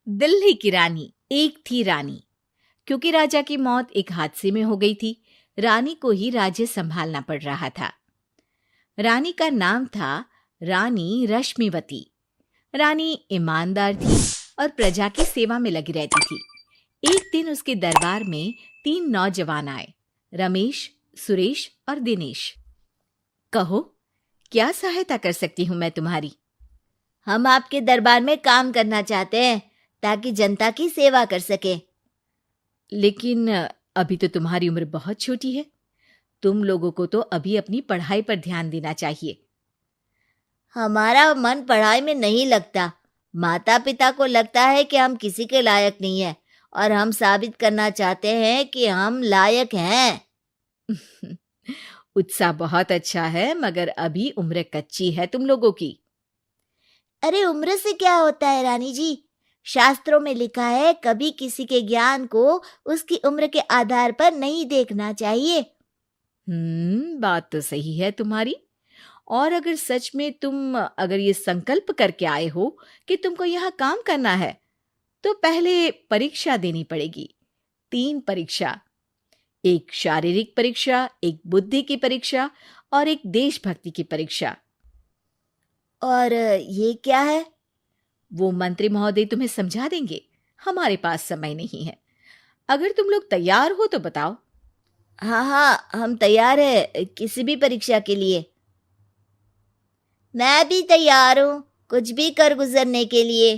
दिल्ली की रानी। एक थी रानी। क्योंकि राजा की मौत एक हादसे में हो गई थी, रानी को ही राज्य संभालना पड़ रहा था। रानी का नाम था रानी रश्मिवती। रानी ईमानदार थी और प्रजा की सेवा में लगी रहती थी। एक दिन उसके दरबार में 3 नौजवान आए, रमेश, सुरेश और दिनेश। कहो, क्या सहायता कर सकती हूँ मैं तुम्हारी? हम आपके दरबार में काम करना चाहते हैं ताकि जनता की सेवा कर सके। लेकिन अभी तो तुम्हारी उम्र बहुत छोटी है। तुम लोगों को तो अभी अपनी पढ़ाई पर ध्यान देना चाहिए। हमारा मन पढ़ाई में नहीं लगता। माता पिता को लगता है कि हम किसी के लायक नहीं है और हम साबित करना चाहते हैं कि हम लायक हैं। उत्साह बहुत अच्छा है, मगर अभी उम्र कच्ची है तुम लोगों की। अरे उम्र से क्या होता है रानी जी? शास्त्रों में लिखा है कभी किसी के ज्ञान को उसकी उम्र के आधार पर नहीं देखना चाहिए। बात तो सही है तुम्हारी। और अगर सच में तुम अगर ये संकल्प करके आए हो कि तुमको यहाँ काम करना है, तो पहले परीक्षा देनी पड़ेगी। 3 परीक्षा, एक शारीरिक परीक्षा, एक बुद्धि की परीक्षा और एक देशभक्ति की परीक्षा। और ये क्या है? वो मंत्री महोदय तुम्हें समझा देंगे। हमारे पास समय नहीं है। अगर तुम लोग तैयार हो तो बताओ। हाँ हाँ, हम तैयार है किसी भी परीक्षा के लिए। मैं भी तैयार हूँ कुछ भी कर गुजरने के लिए।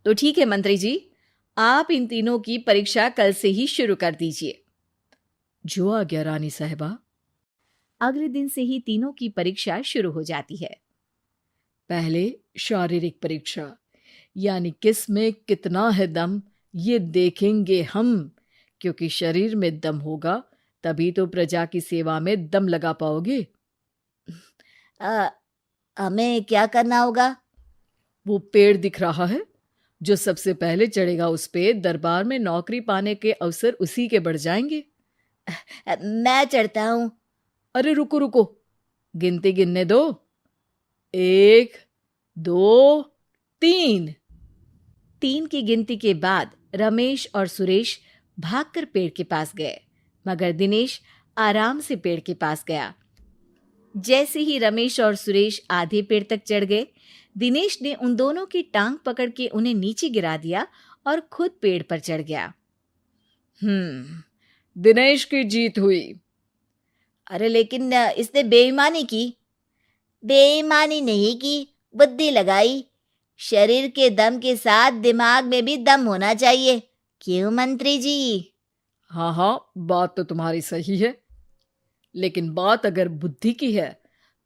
तो ठीक है मंत्री जी, आप इन तीनों की परीक्षा कल से ही शुरू कर दीजिए। जो आ गया रानी साहिबा। अगले दिन से ही तीनों की परीक्षा शुरू हो जाती है। पहले शारीरिक परीक्षा, यानी किस में कितना है दम, ये देखेंगे हम। क्योंकि शरीर में दम होगा तभी तो प्रजा की सेवा में दम लगा पाओगे। हमें क्या करना होगा? वो पेड़ दिख रहा है, जो सबसे पहले चढ़ेगा उस पे दरबार में नौकरी पाने के अवसर उसी के बढ़ जाएंगे। मैं चढ़ता हूँ। अरे रुको रुको, गिनती गिनने दो। 1, 2, 3। 3 की गिनती के बाद रमेश और सुरेश भागकर पेड़ के पास गए, मगर दिनेश आराम से पेड़ के पास गया। जैसे ही रमेश और सुरेश आधे पेड़ तक चढ़ गए, दिनेश ने उन दोनों की टांग पकड़ के उन्हें नीचे गिरा दिया और खुद पेड़ पर चढ़ गया। दिनेश की जीत हुई। अरे लेकिन इसने बेईमानी की। बेईमानी नहीं की, बुद्धि लगाई। शरीर के दम के साथ दिमाग में भी दम होना चाहिए। क्यों मंत्री जी? हाँ हाँ, बात तो तुम्हारी सही है, लेकिन बात अगर बुद्धि की है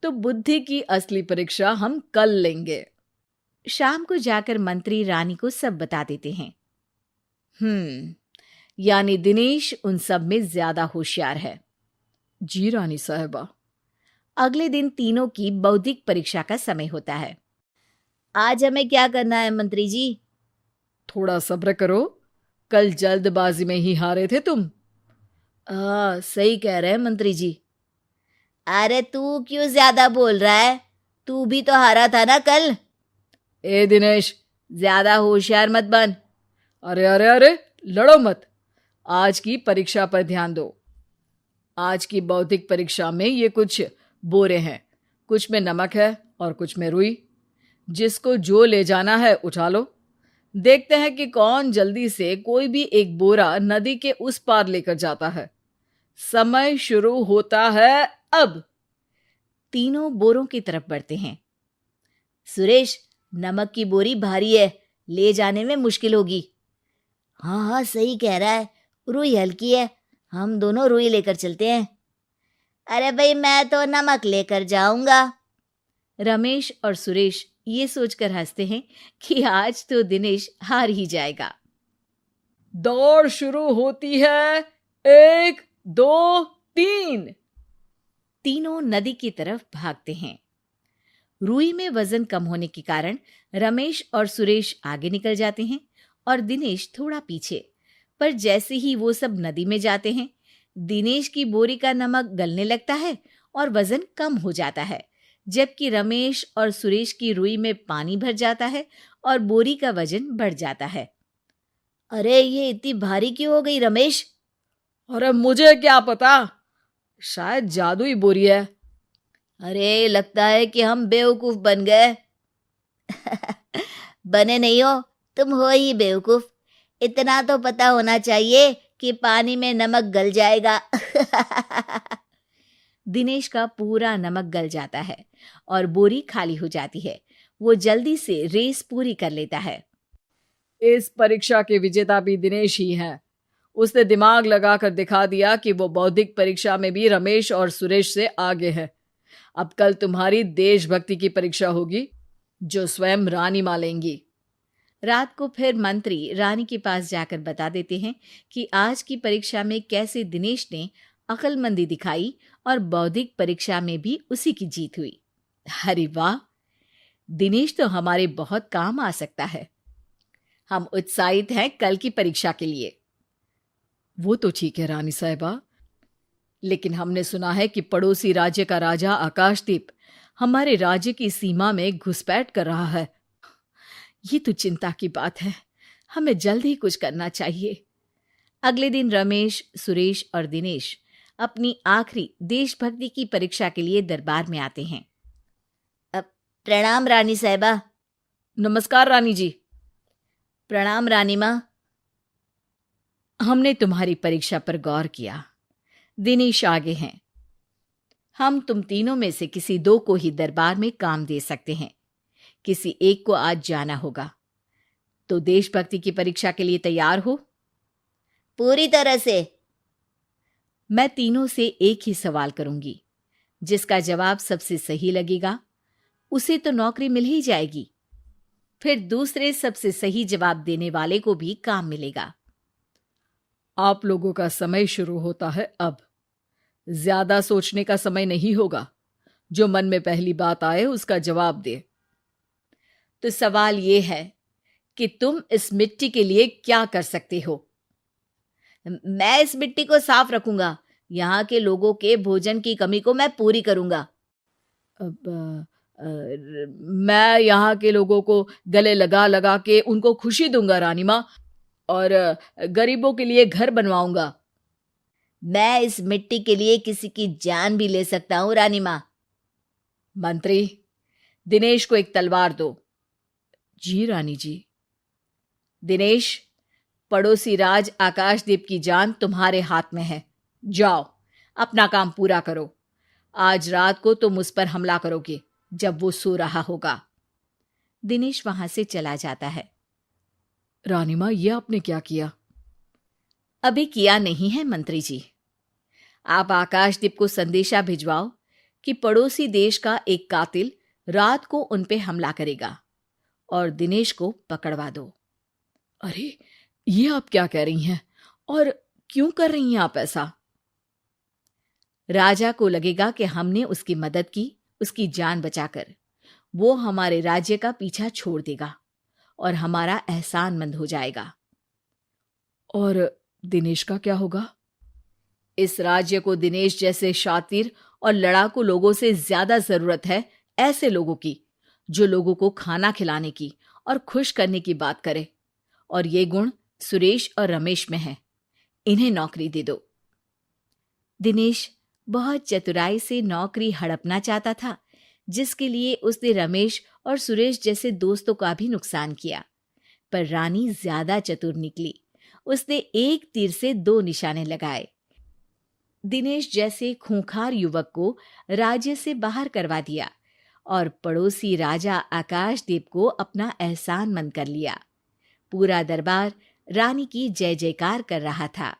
तो बुद्धि की असली परीक्षा हम कल लेंगे। शाम को जाकर मंत्री रानी को सब बता देते हैं। यानी दिनेश उन सब में ज्यादा होशियार है। जी रानी साहिबा। अगले दिन तीनों की बौद्धिक परीक्षा का समय होता है। आज हमें क्या करना है मंत्री जी? थोड़ा सब्र करो, कल जल्दबाजी में ही हारे थे तुम। सही कह रहे हैं मंत्री जी। अरे तू क्यों ज्यादा बोल रहा है? तू भी तो हारा था ना कल। ए दिनेश, ज्यादा होशियार मत बन। अरे अरे अरे, लड़ो मत। आज की परीक्षा पर ध्यान दो। आज की बौद्धिक परीक्षा में ये कुछ बोरे हैं, कुछ में नमक है और कुछ में रुई। जिसको जो ले जाना है उठा लो। देखते हैं कि कौन जल्दी से कोई भी एक बोरा नदी के उस पार लेकर जाता है। समय शुरू होता है अब। तीनों बोरों की तरफ बढ़ते हैं। सुरेश, नमक की बोरी भारी है, ले जाने में मुश्किल होगी। हाँ हाँ, सही कह रहा है, रुई हल्की है, हम दोनों रुई लेकर चलते हैं। अरे भाई, मैं तो नमक लेकर जाऊंगा। रमेश और सुरेश ये सोचकर हंसते हैं कि आज तो दिनेश हार ही जाएगा। दौड़ शुरू होती है। 1, 2, 3। तीनों नदी की तरफ भागते हैं। रुई में वजन कम होने के कारण रमेश और सुरेश आगे निकल जाते हैं और दिनेश थोड़ा पीछे। पर जैसे ही वो सब नदी में जाते हैं, दिनेश की बोरी का नमक गलने लगता है और वजन कम हो जाता है, जबकि रमेश और सुरेश की रुई में पानी भर जाता है और बोरी का वजन बढ़ जाता है। अरे ये इतनी भारी क्यों हो गई रमेश? अरे मुझे क्या पता, शायद जादुई बोरी है। अरे लगता है कि हम बेवकूफ बन गए। बने नहीं हो, तुम हो ही बेवकूफ। इतना तो पता होना चाहिए कि पानी में नमक गल जाएगा। दिनेश का पूरा नमक गल जाता है और बोरी खाली हो जाती है। वो जल्दी से रेस पूरी कर लेता है। इस परीक्षा के विजेता भी दिनेश ही हैं। उसने दिमाग लगाकर दिखा दिया कि वो बौद्धिक परीक्षा में भी रमेश और सुरेश से आगे है। अब कल तुम्हारी देशभक्ति की परीक्षा होगी, जो स्वयं रानी मां लेंगी। रात को फिर मंत्री रानी के पास जाकर बता देते हैं कि आज की परीक्षा में कैसे दिनेश ने अक्लमंदी दिखाई और बौद्धिक परीक्षा में भी उसी की जीत हुई। अरे वाह, दिनेश तो हमारे बहुत काम आ सकता है। हम उत्साहित हैं कल की परीक्षा के लिए। वो तो ठीक है रानी साहिबा, लेकिन हमने सुना है कि पड़ोसी राज्य का राजा आकाशदीप हमारे राज्य की सीमा में घुसपैठ कर रहा है। ये तो चिंता की बात है। हमें जल्द ही कुछ करना चाहिए। अगले दिन रमेश, सुरेश और दिनेश अपनी आखिरी देशभक्ति की परीक्षा के लिए दरबार में आते हैं। प्रणाम रानी साहिबा। नमस्कार रानी जी। प्रणाम रानी माँ। हमने तुम्हारी परीक्षा पर गौर किया। दिनेश आगे हैं। हम तुम तीनों में से किसी दो को ही दरबार में काम दे सकते हैं। किसी एक को आज जाना होगा। तो देशभक्ति की परीक्षा के लिए तैयार हो? पूरी तरह से। मैं तीनों से एक ही सवाल करूंगी। जिसका जवाब सबसे सही लगेगा उसे तो नौकरी मिल ही जाएगी। फिर दूसरे सबसे सही जवाब देने वाले को भी काम मिलेगा। आप लोगों का समय शुरू होता है अब। ज्यादा सोचने का समय नहीं होगा। जो मन में पहली बात आए उसका जवाब दे। तो सवाल यह है कि तुम इस मिट्टी के लिए क्या कर सकते हो? मैं इस मिट्टी को साफ रखूंगा। यहाँ के लोगों के भोजन की कमी को मैं पूरी करूंगा। मैं यहाँ के लोगों को गले लगा लगा के उनको खुशी दूंगा रानी माँ, और गरीबों के लिए घर बनवाऊंगा। मैं इस मिट्टी के लिए किसी की जान भी ले सकता हूँ रानी माँ। मंत्री, दिनेश को एक तलवार दो। जी रानी जी। दिनेश, पड़ोसी राज आकाशदीप की जान तुम्हारे हाथ में है। जाओ, अपना काम पूरा करो। आज रात को तुम उस पर हमला करोगे जब वो सो रहा होगा। दिनेश वहां से चला जाता है। रानी माँ, ये आपने क्या किया? अभी किया नहीं है मंत्री जी। आप आकाशदीप को संदेशा भिजवाओ कि पड़ोसी देश का एक कातिल रात को उन पे हमला करेगा और दिनेश को पकड़वा दो। अरे, ये आप क्या कह रही हैं? और क्यों कर रही हैं आप ऐसा? राजा को लगेगा कि हमने उसकी मदद की, उसकी जान बचाकर। वो हमारे राज्य का पीछा छोड़ देगा और हमारा एहसानमंद हो जाएगा। और दिनेश का क्या होगा? इस राज्य को दिनेश जैसे शातिर और लड़ाकू लोगों से ज्यादा जरूरत है, ऐसे लोगों की जो लोगों को खाना खिलाने की और खुश करने की बात करे। और ये गुण सुरेश और रमेश में है। इन्हें नौकरी दे दो। दिनेश बहुत चतुराई से नौकरी हड़पना चाहता था, जिसके लिए उसने रमेश और सुरेश जैसे दोस्तों का भी नुकसान किया। पर रानी ज्यादा चतुर निकली। उसने एक तीर से दो निशाने लगाए। दिनेश जैसे खूंखार युवक को राज्य से बाहर करवा दिया और पड़ोसी राजा आकाशदीप को अपना एहसानमंद कर लिया। पूरा दरबार रानी की जय जयकार कर रहा था।